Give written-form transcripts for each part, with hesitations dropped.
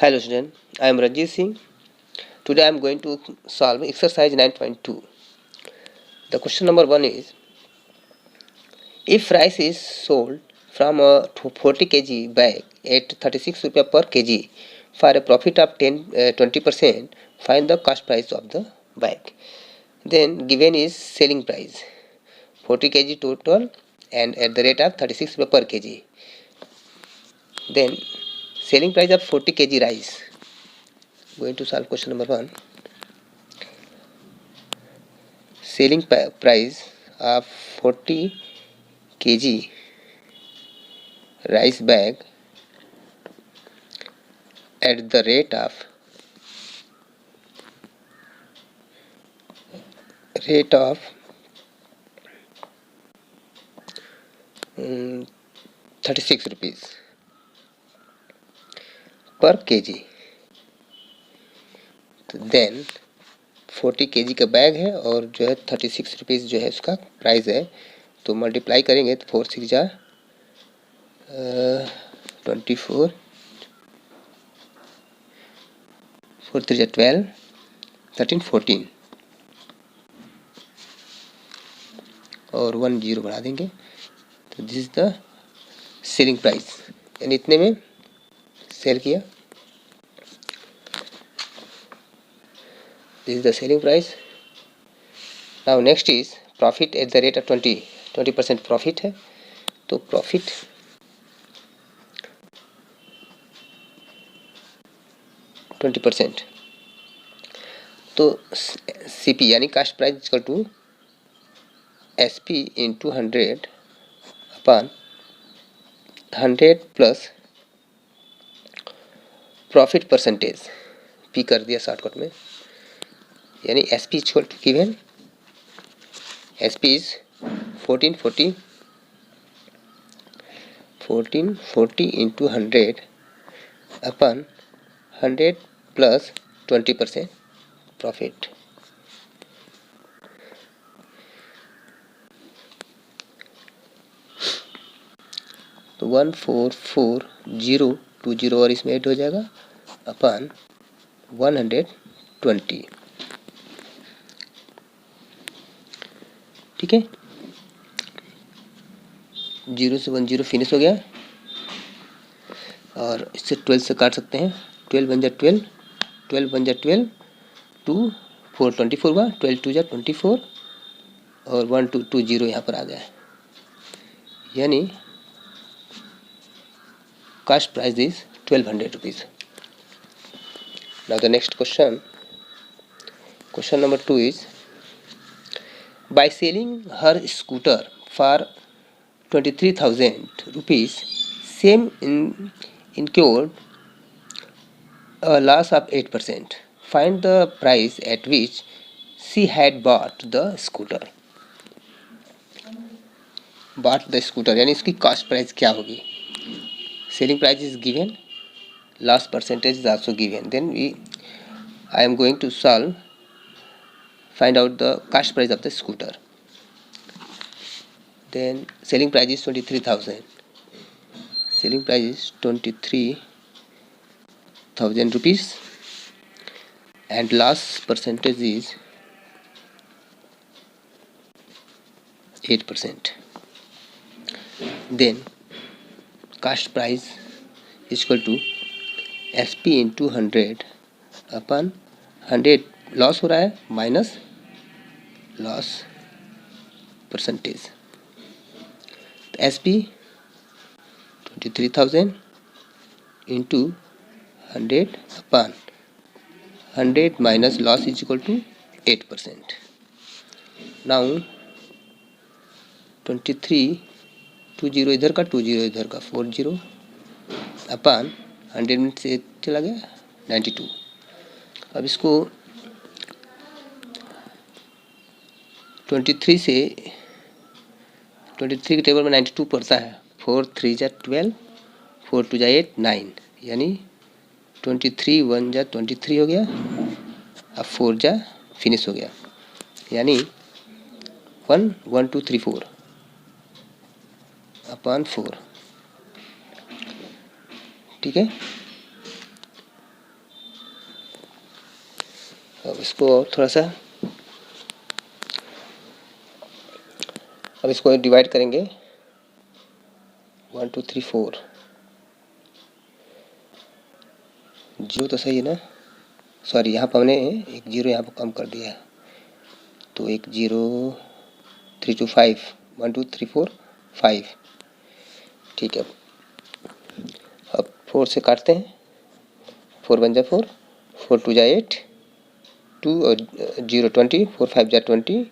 Hello student, I am Ranjit Singh. Today I am going to solve exercise 9.2. The question number 1 is, if rice is sold from a 40 kg bag at 36 rupees per kg for a profit of 20%, find the cost price of the bag. Then given is selling price 40 kg total and at the rate of 36 rupees per kg. Then selling price of 40 kg rice. Going to solve question number 1. Selling price of 40 kg rice bag at the rate of 36 rupees per kg. तो then 40 kg का bag है और जो है 36 rupees जो है उसका price है, तो मल्टीप्लाई करेंगे तो 4 6 जा 24, 4 3 जा 12, 13 14 और 1 0 बढ़ा देंगे, तो this is the selling price, यानी इतने में सेल किया. This is the selling price. Now next is profit at the rate of 20% profit है, तो प्रॉफिट %20, तो CP यानी cost price equal to SP into 100 upon 100 plus profit percentage P कर दिया शॉर्टकट में, यानी SP equal to given SP is 1440 into 100 upon 100 plus 20% profit. तो 144,020 और इसमें ऐड हो जाएगा अपन 120. ठीक है, 0 से 1 0 फिनिश हो गया और इससे 12 से काट सकते हैं. 12 बन जा 12, 12 बन जा 12, 2 4 24 हुआ, 12 2 जा 24 और 1 2 2 0 यहाँ पर आ गया, यानी cost price is 1200 rupees. Now the next question number 2 is, by selling her scooter for 23,000 rupees, same incurred a loss of 8%. Find the price at which she had bought the scooter. यानी इसकी cost price क्या होगी. Selling price is given, loss percentage is also given. Then I am going to find out the cost price of the scooter. Then selling price is 23,000. Selling price is 23,000 rupees and loss percentage is 8%. Then cost price is equal to SP into 100 upon 100 loss हो रहा है minus loss percentage. तो SP 23,000 into 100 upon 100 minus loss is equal to 8%. Now 23 20 इधर का 20 इधर का 40 अपन 100 में से चला गया 92. अब इसको 23 से 23 के टेबल में 92 पड़ता है. 4 3 जा 12, 4 2 जा 8 9, यानी 23 1 जा 23 हो गया, अब 4 जा फिनिश हो गया, यानी 1 1 2 3 4 अपन 4. ठीक है, अब इसको थोड़ा सा, अब इसको डिवाइड करेंगे 1 2 3 4, जीरो तो सही है ना, सॉरी यहाँ पर हमने एक जीरो यहाँ पर कम कर दिया है, तो एक जीरो, 3 2 5, 1 2 3 4 5, ठीक है। अब 4 से काटते हैं, 4 1 जा 4, 4 2 जा 8, 2 और 0 20, 4 5 जा 20,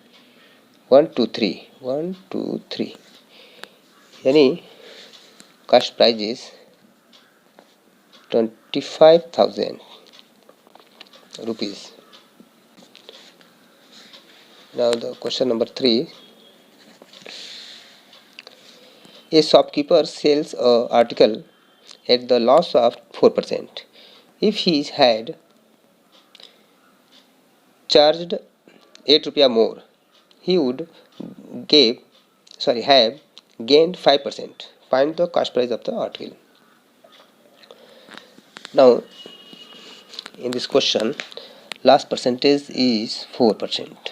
1 2 3, 1 2 3, यानी cost price is 25,000 rupees. Now the question number 3. A shopkeeper sells a article at the loss of 4%. If he had charged 8 rupiah more, he would have gained 5%. Find the cost price of the article. Now in this question, last percentage is 4%.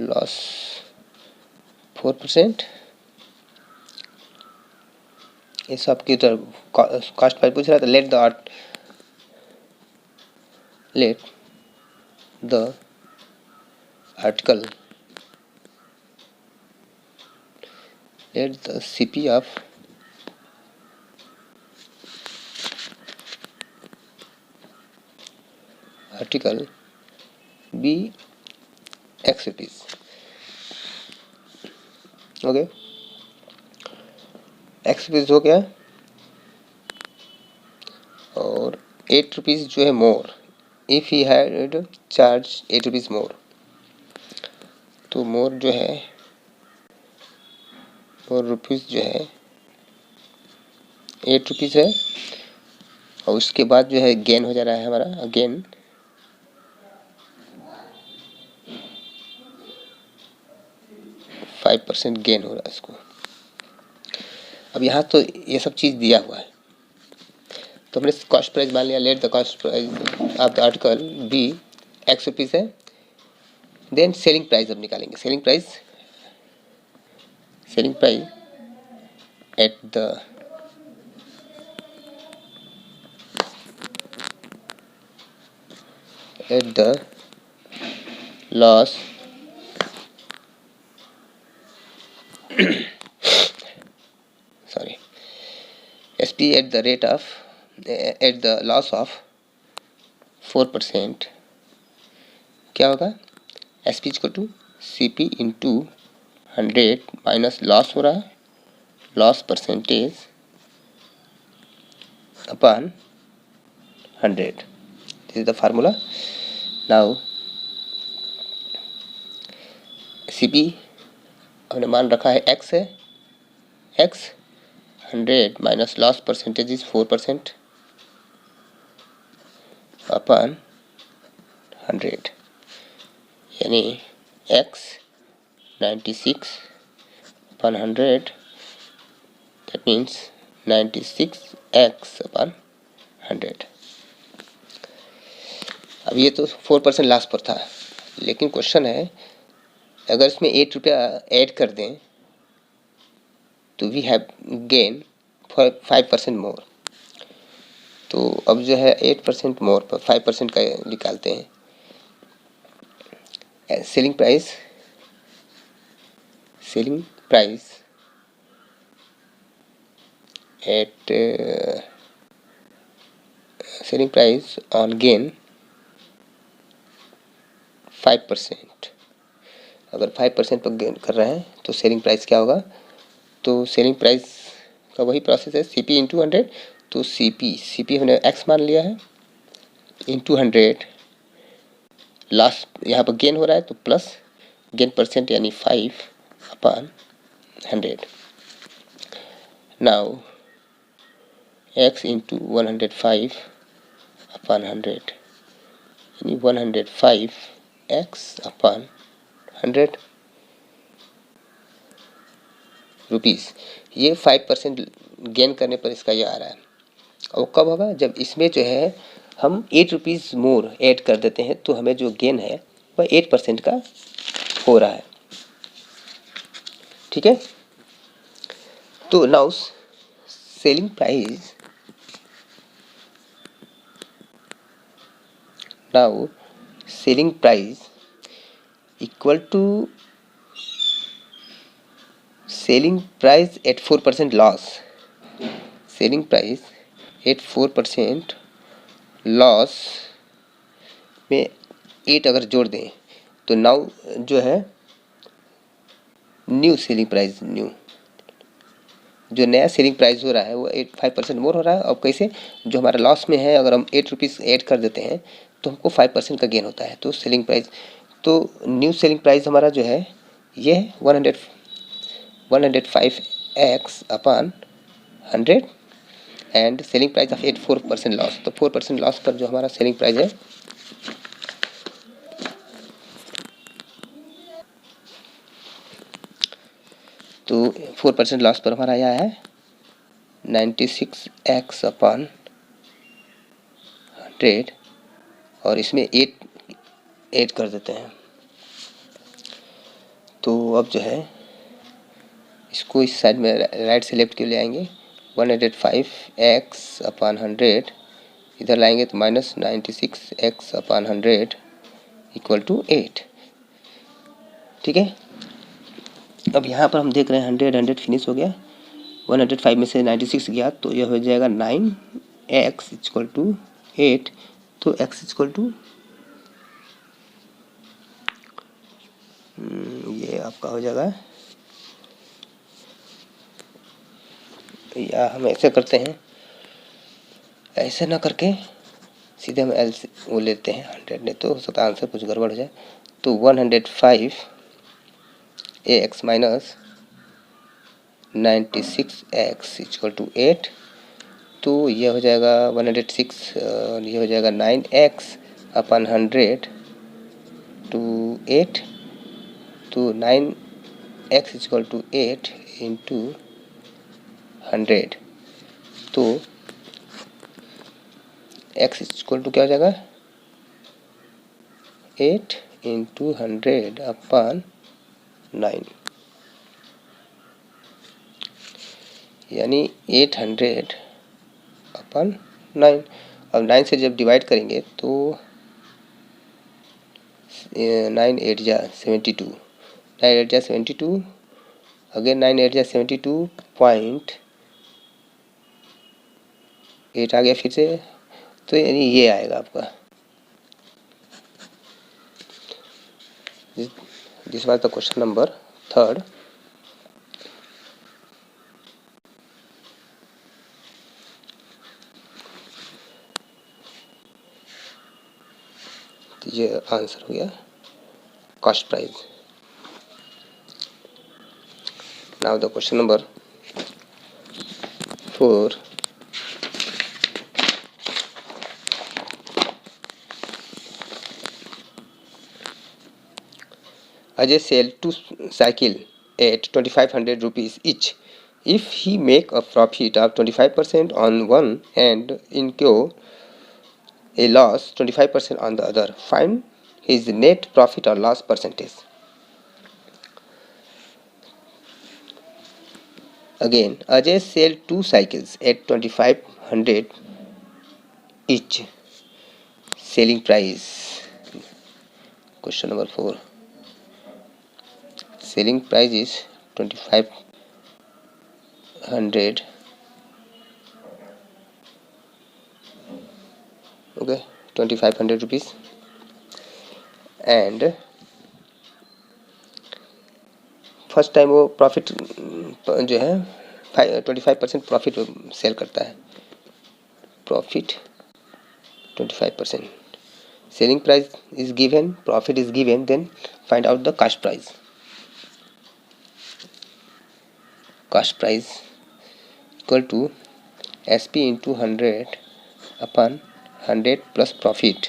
Loss 4%. ये सब की cost price पूछ रहा था। Let the article, let the CP of article be X rupees. Okay, X rupees हो गया, और 8 rupees जो है more, if he had charge 8 rupees more, तो मोर जो है, और रुपीज़ जो है 8 रुपीज़ है, और उसके बाद जो है गेन हो जा रहा है हमारा, अगेन 5% गेन हो रहा है इसको। अब यहाँ तो ये सब चीज़ दिया हुआ है, तो हमने कॉस्ट प्राइस मान लिया। Let the cost price of the article be X rupees है। देन सेलिंग प्राइस अब निकालेंगे। Selling price at the loss SP at the loss of 4%, क्या होगा? SP equal to CP into 100 minus loss हो रहा है, loss percentage upon 100. This is the formula. Now CP हमने मान रखा है X है, X 100 minus loss percentage is 4% upon 100, यानी X 96 upon 100, that means 96X upon 100. अब ये तो 4% लॉस पर था, लेकिन क्वेश्चन है अगर इसमें 8 रुपया ऐड कर दें तो वी हैव गेन 5% मोर। तो अब जो है 8% मोर पर 5% का निकालते हैं। Selling price on gain 5%। अगर 5% पर गेन कर रहे हैं तो सेलिंग प्राइस क्या होगा? तो सेलिंग प्राइस का वही प्रोसेस है, CP इंटू 100। तो CP हमने X मान लिया है इंटू 100, लास्ट यहाँ पर गेन हो रहा है तो प्लस गेन परसेंट यानी 5 upon 100. Now X into 105 upon 100 यानी 105X अपॉन 100. रुपीज़, ये 5% गेन करने पर इसका ये आ रहा है। और कब होगा? जब इसमें जो है हम 8 रुपीज़ मोर ऐड कर देते हैं तो हमें जो गेन है वह 8% का हो रहा है। ठीक है, तो now selling price, now selling price equal to selling price at 4% loss, selling price at 4% loss में 8 अगर जोड़ दें तो नाउ जो है न्यू सेलिंग प्राइस, न्यू जो नया सेलिंग प्राइस हो रहा है वो 5% मोर हो रहा है। अब कैसे? जो हमारा लॉस में है अगर हम 8 रुपीज़ ऐड कर देते हैं तो हमको 5% का गेन होता है। तो सेलिंग प्राइस, तो न्यू सेलिंग प्राइस हमारा जो है ये 105 x upon 100 and selling price of 4% loss. तो 4% लॉस पर जो हमारा सेलिंग प्राइस है तो 4% लॉस पर हमारा यह है 96 एक्स अपॉन 100 और इसमें 8 ऐड कर देते हैं। तो अब जो है इसको इस साइड में राइट से लेफ्ट के ले आएंगे, 105 एक्स अपॉन 100 इधर लाएंगे तो minus 96 X upon 100 equal to 8। ठीक है, अब यहाँ पर हम देख रहे हैं 100 फिनिश हो गया, 105 में से 96 गया तो यह हो जाएगा 9 एक्स इक्वल टू 8। तो एक्स इक्वल टू ये आपका हो जाएगा, या हम ऐसे करते हैं, ऐसे ना करके सीधे हम एल वो लेते हैं 100, नहीं तो हो सकता आंसर कुछ गड़बड़ हो जाए। तो 105 A X minus 96 X equal to 8, तो ये हो जाएगा 106 और ये हो जाएगा 9 एक्स अपन 100 टू 8, तो 9 एक्स इक्वल टू 8 इंटू 100, तो एक्स इक्वल टू क्या हो जाएगा 8 इंटू 100 अपन 9, यानी 800 अपन 9। अब 9 से जब डिवाइड करेंगे तो 9 8 जा 72, 9 8 जा 72, अगेन 9 8 जा 72.8 आ गया फिर से, तो यानी ये आएगा आपका। This was the question number 3rd। ये आंसर हो गया cost price. Now the question number 4, Ajay sell 2 cycle at 2500 rupees each. If he make a profit of 25% on one and incur a loss 25% on the other, find his net profit or loss percentage. Again, Ajay sell 2 cycles at 2500 each. Selling price. Question number 4. Selling price is 2500. Okay, 2500 rupees, and first time वो profit जो है 25% profit sale करता है, profit 25%, selling price is given, profit is given, then find out the cost price. Cost price equal to S P into 100 upon 100 plus profit,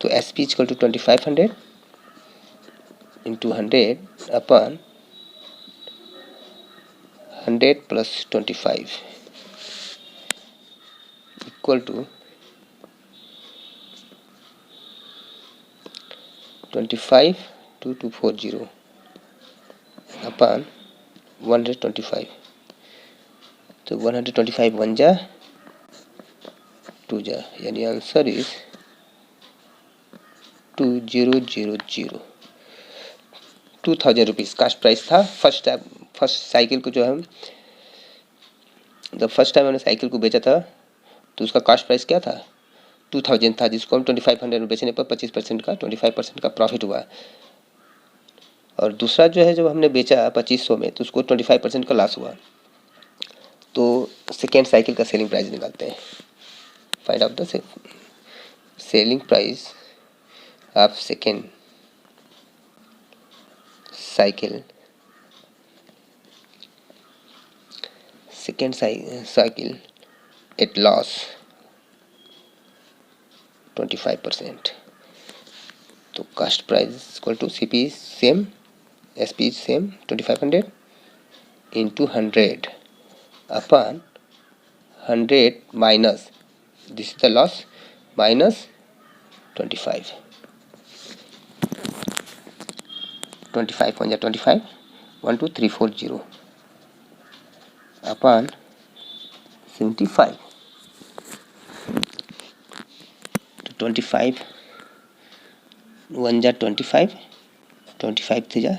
तो S P equal to 2500 into 100 upon 100 plus 25 equal to 252240 upon 125। तो 125 one जा 2 जा, यानी answer is 2000। 2000 rupees cost price था first cycle को। जो हम जब फर्स्ट टाइम हमने साइकिल को बेचा था तो उसका कास्ट प्राइस क्या था, 2000 था, जिसको हम 2500 में बेचने पर 25% का 25% का प्रॉफिट हुआ। और दूसरा जो है जब हमने बेचा 2500 में तो उसको 25% का लॉस हुआ। तो सेकेंड साइकिल का सेलिंग प्राइस निकालते हैं। Find out the selling price of second cycle at loss 25%। तो cost price equal to CP same, SP same 2500 into 100 upon 100 minus this is the loss minus 25 one जा 25 12340 upon 75। तो 25 one जा 25 three जा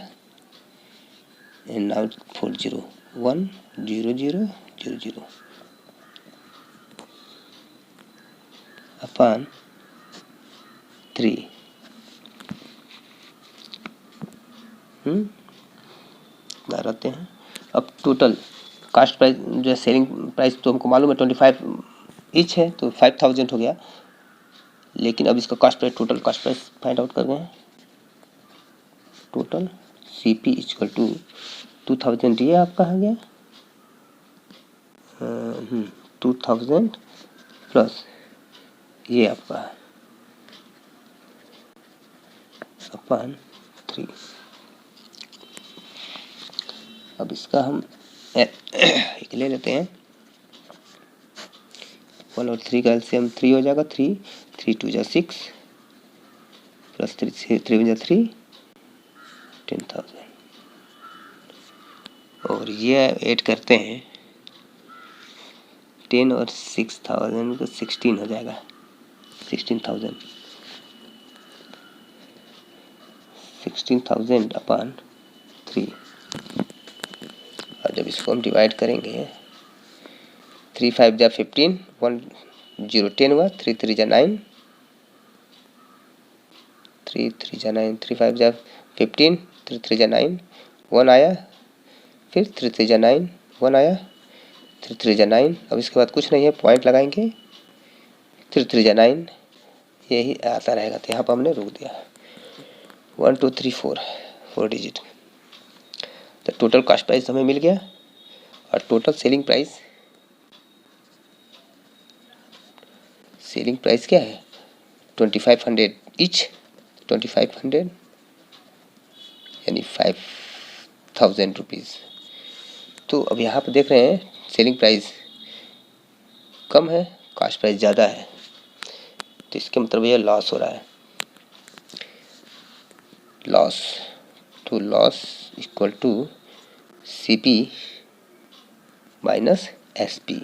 and now 40 10000 upon 3। रहते हैं। अब total cost price जो है सेलिंग प्राइस तो हमको मालूम है 25 ईच है, तो 5000 हो गया। लेकिन अब इसका cost price total cost price find out कर रहे हैं। Total C P equal to 2000 ये आपका आ गया 2000 प्लस ये आपका अपन 3। अब इसका हम एक ले लेते हैं 1 और 3 का एलसीएम 3 हो जाएगा। 3 2 जा 6 प्लस 3 जा 3 10,000 और ये ऐड करते हैं 10 और 6000 तो 16 हो जाएगा 16,000 अपॉन 3। और जब इसको हम डिवाइड करेंगे 3 5 जा 15 1 0 10 हुआ 3 3 जा 9 3 3 जा 9 3 5 जा 15 3 3 जा 9 1 आया, फिर 3 3 जा 9 1 आया 3 3 जा 9। अब इसके बाद कुछ नहीं है, पॉइंट लगाएंगे 3 3 जा 9 यही आता रहेगा। तो यहाँ पर हमने रोक दिया 1 2 3 4 डिजिट। तो टोटल कास्ट प्राइस हमें मिल गया और टोटल सेलिंग प्राइस क्या है 2500 ईच 2500 यानी 5000 रुपीज़। तो अब यहाँ पर देख रहे हैं सेलिंग प्राइस कम है, कास्ट प्राइस ज़्यादा है, तो इसके मतलब ये लॉस हो रहा है। Loss equal to C P minus S P.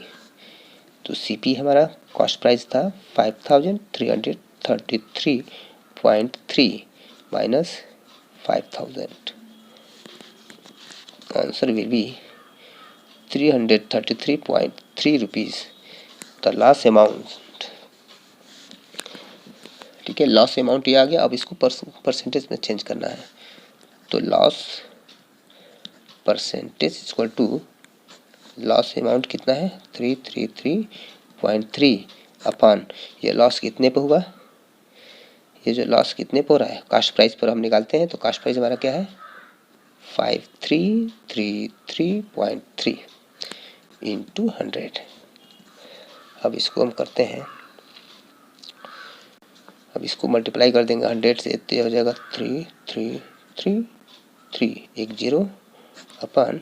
तो सी पी हमारा कॉस्ट प्राइस था 5333.3 minus 5000। Answer will be 333.3 rupees the loss amount. ठीक है, लॉस अमाउंट ये आ गया। अब इसको परसेंटेज में चेंज करना है। तो loss percentage equal to loss amount कितना है 333.3 अपॉन ये लॉस कितने पे हुआ, ये जो लॉस कितने पे हो रहा है कास्ट प्राइस पर हम निकालते हैं। तो कास्ट प्राइस हमारा क्या है 5333.3 इंटू 100। अब इसको हम करते हैं, अब इसको मल्टीप्लाई कर देंगे 100 से, तो हो जाएगा 3333 एक 0 अपन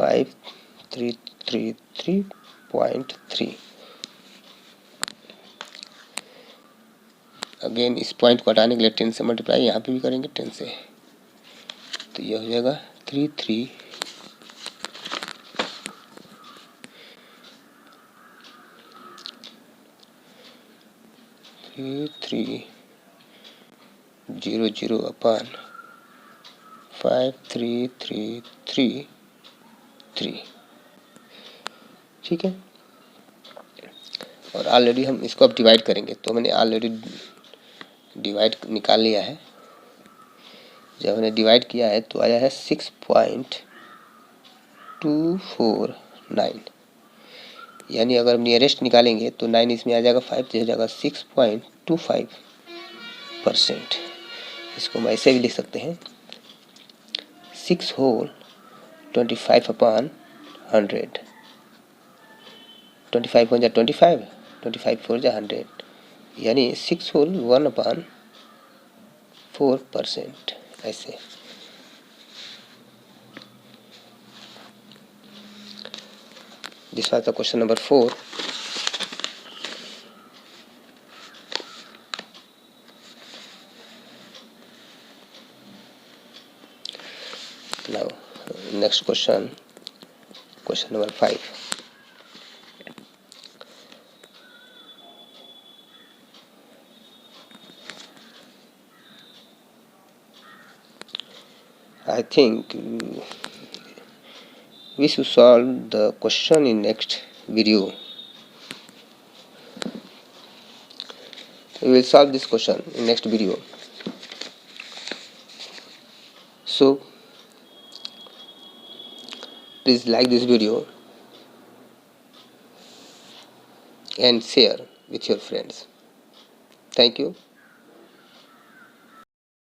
5333.3। अगेन इस पॉइंट को हटाने के लिए 10 से मल्टीप्लाई यहाँ पे भी करेंगे 10 से, तो यह हो जाएगा 3300 अपॉन 5333.3। ठीक है, और ऑलरेडी हम इसको अब डिवाइड करेंगे, तो मैंने ऑलरेडी डिवाइड निकाल लिया है। जब मैंने डिवाइड किया है तो आया है 6.249, यानी अगर हम नियरेस्ट निकालेंगे तो 9 इसमें आ जाएगा, 5 हो जाएगा 6.25%। इसको हम ऐसे भी लिख सकते हैं 6 होल 25 अपॉन 100। 25 हो जाए 25, 25 4 जा 100, यानी 6 होल 1 अपॉन 4%। ऐसे this was the question number 4। Now next question, question number 5. I think we should solve the question in next video. We will solve this question in next video. So please like this video and share with your friends. Thank you.